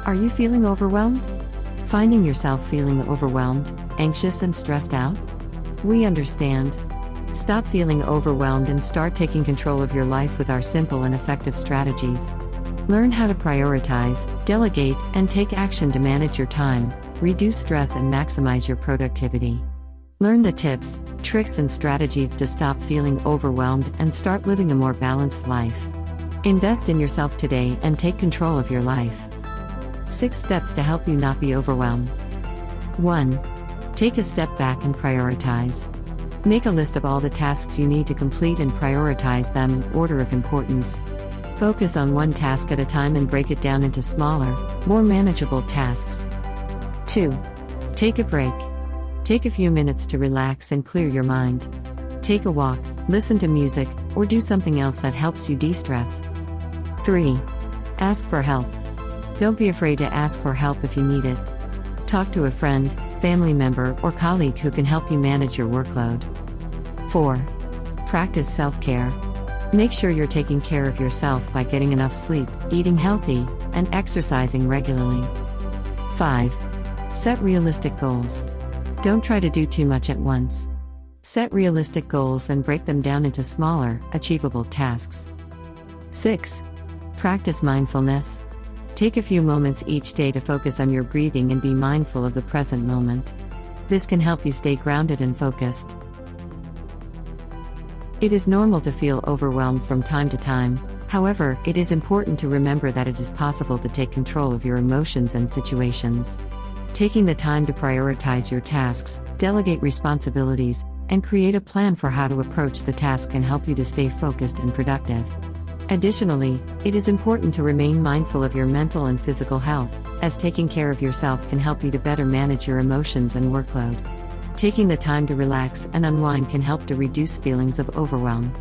Are you feeling overwhelmed? Finding yourself feeling overwhelmed, anxious, and stressed out? We understand. Stop feeling overwhelmed and start taking control of your life with our simple and effective strategies. Learn how to prioritize, delegate, and take action to manage your time, reduce stress, and maximize your productivity. Learn the tips, tricks, and strategies to stop feeling overwhelmed and start living a more balanced life. Invest in yourself today and take control of your life. 6 steps to help you not be overwhelmed. 1. Take a step back and prioritize. Make a list of all the tasks you need to complete and prioritize them in order of importance. Focus on one task at a time and break it down into smaller, more manageable tasks. 2. Take a break. Take a few minutes to relax and clear your mind. Take a walk, listen to music, or do something else that helps you de-stress. 3. Ask for help. Don't be afraid to ask for help if you need it. Talk to a friend, family member, or colleague who can help you manage your workload. 4. Practice self-care. Make sure you're taking care of yourself by getting enough sleep, eating healthy, and exercising regularly. 5. Set realistic goals. Don't try to do too much at once. Set realistic goals and break them down into smaller, achievable tasks. 6. Practice mindfulness. Take a few moments each day to focus on your breathing and be mindful of the present moment. This can help you stay grounded and focused. It is normal to feel overwhelmed from time to time. However, it is important to remember that it is possible to take control of your emotions and situations. Taking the time to prioritize your tasks, delegate responsibilities, and create a plan for how to approach the task can help you to stay focused and productive. Additionally, it is important to remain mindful of your mental and physical health, as taking care of yourself can help you to better manage your emotions and workload. Taking the time to relax and unwind can help to reduce feelings of overwhelm.